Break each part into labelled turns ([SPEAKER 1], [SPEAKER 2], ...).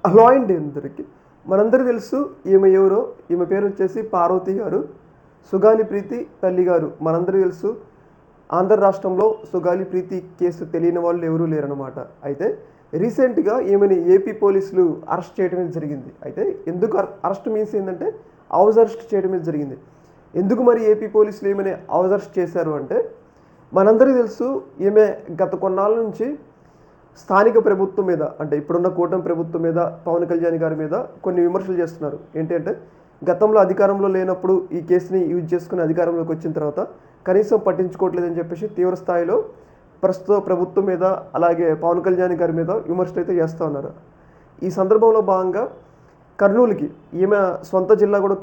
[SPEAKER 1] Hello అండి అందరికీ. మనందరికీ తెలుసు ఈమె ఎవరో. ఈమె పేరు వచ్చేసి పార్వతి గారు, సుగాలి ప్రీతి తల్లి గారు. మనందరికీ తెలుసు ఆంధ్ర రాష్ట్రంలో సుగాలి ప్రీతి కేసు తెలియని వాళ్ళు ఎవరూ లేరనమాట. అయితే రీసెంట్గా ఈమెని ఏపీ పోలీసులు అరెస్ట్ చేయడం జరిగింది. అయితే ఎందుకు అరెస్ట్ మీన్స్ ఏంటంటే హౌస్ అరెస్ట్ చేయడం జరిగింది. ఎందుకు మరి ఏపీ పోలీసులు ఈమెని హౌస్ అరెస్ట్ చేశారు అంటే, మనందరికీ తెలుసు ఈమె గత కొన్నాళ్ళ నుంచి స్థానిక ప్రభుత్వం మీద, అంటే ఇప్పుడున్న కూటమి ప్రభుత్వం మీద, పవన్ కళ్యాణ్ గారి మీద కొన్ని విమర్శలు చేస్తున్నారు. ఏంటంటే గతంలో అధికారంలో లేనప్పుడు ఈ కేసుని యూజ్ చేసుకుని అధికారంలోకి వచ్చిన తర్వాత కనీసం పట్టించుకోవట్లేదని చెప్పేసి తీవ్ర స్థాయిలో ప్రస్తుత ప్రభుత్వం మీద, అలాగే పవన్ కళ్యాణ్ గారి మీద విమర్శలు అయితే చేస్తూ ఉన్నారు. ఈ సందర్భంలో భాగంగా కర్నూలుకి, ఈమె సొంత జిల్లా కూడా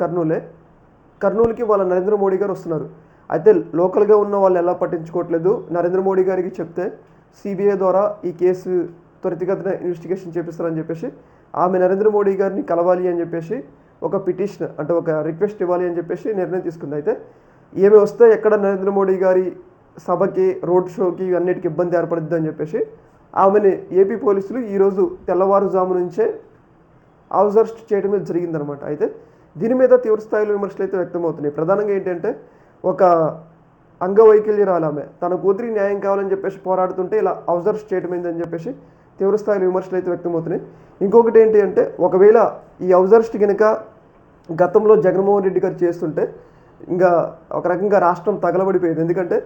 [SPEAKER 1] కర్నూలుకి వాళ్ళ నరేంద్ర మోడీ గారు వస్తున్నారు. అయితే లోకల్గా ఉన్న వాళ్ళు ఎలా పట్టించుకోవట్లేదు, నరేంద్ర మోడీ గారికి చెప్తే సిబిఐ ద్వారా ఈ కేసు త్వరితగతిన ఇన్వెస్టిగేషన్ చేపిస్తారని చెప్పేసి ఆమె నరేంద్ర మోడీ గారిని కలవాలి అని చెప్పేసి ఒక పిటిషన్, అంటే ఒక రిక్వెస్ట్ ఇవ్వాలి అని చెప్పేసి నిర్ణయం తీసుకుంది. అయితే ఏమి వస్తే ఎక్కడ నరేంద్ర మోడీ గారి సభకి, రోడ్ షోకి అన్నిటికీ ఇబ్బంది ఏర్పడుద్ది అని చెప్పేసి ఆమెని ఏపీ పోలీసులు ఈరోజు తెల్లవారుజాము నుంచే హౌస్ అరెస్ట్ చేయడం జరిగిందనమాట. అయితే దీని మీద తీవ్రస్థాయిలో విమర్శలు అయితే వ్యక్తమవుతున్నాయి. ప్రధానంగా ఏంటంటే ఒక అంగవైకల్యరాలు ఆమె తన కూతురికి న్యాయం కావాలని చెప్పేసి పోరాడుతుంటే ఇలా హౌస్ అరెస్ట్ చేయడం ఏందని చెప్పేసి తీవ్రస్థాయిలో విమర్శలు అయితే వ్యక్తమవుతున్నాయి. ఇంకొకటి ఏంటి అంటే, ఒకవేళ ఈ హౌస్ అరెస్ట్ కనుక గతంలో జగన్మోహన్ రెడ్డి గారు చేస్తుంటే ఇంకా ఒక రకంగా రాష్ట్రం తగలబడిపోయేది. ఎందుకంటే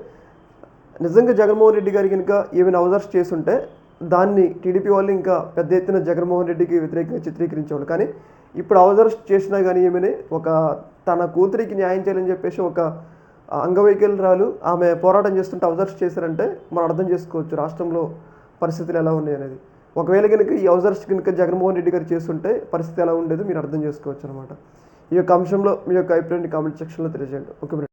[SPEAKER 1] నిజంగా జగన్మోహన్ రెడ్డి గారి కనుక ఏమైనా హౌస్ అరెస్ట్ చేస్తుంటే దాన్ని టీడీపీ వాళ్ళు ఇంకా పెద్ద ఎత్తున జగన్మోహన్ రెడ్డికి వ్యతిరేకంగా చిత్రీకరించేవాళ్ళు. కానీ ఇప్పుడు హౌస్ అరెస్ట్ చేసినా కానీ ఏమని ఒక తన కూతురికి న్యాయం చేయాలని చెప్పేసి ఒక అంగవైకల్యరాలు ఆమె పోరాటం చేస్తుంటే హౌస్ అరెస్ట్ చేశారంటే మనం అర్థం చేసుకోవచ్చు రాష్ట్రంలో పరిస్థితులు ఎలా ఉన్నాయి అనేది. ఒకవేళ కనుక ఈ హౌస్ అరెస్ట్ కనుక జగన్మోహన్ రెడ్డి గారు చేస్తుంటే పరిస్థితి ఎలా ఉండేదో మీరు అర్థం చేసుకోవచ్చు అనమాట. ఈ యొక్క అంశంలో మీ యొక్క అభిప్రాయాన్ని కామెంట్ సెక్షన్లో తెలియజేయండి. ఓకే.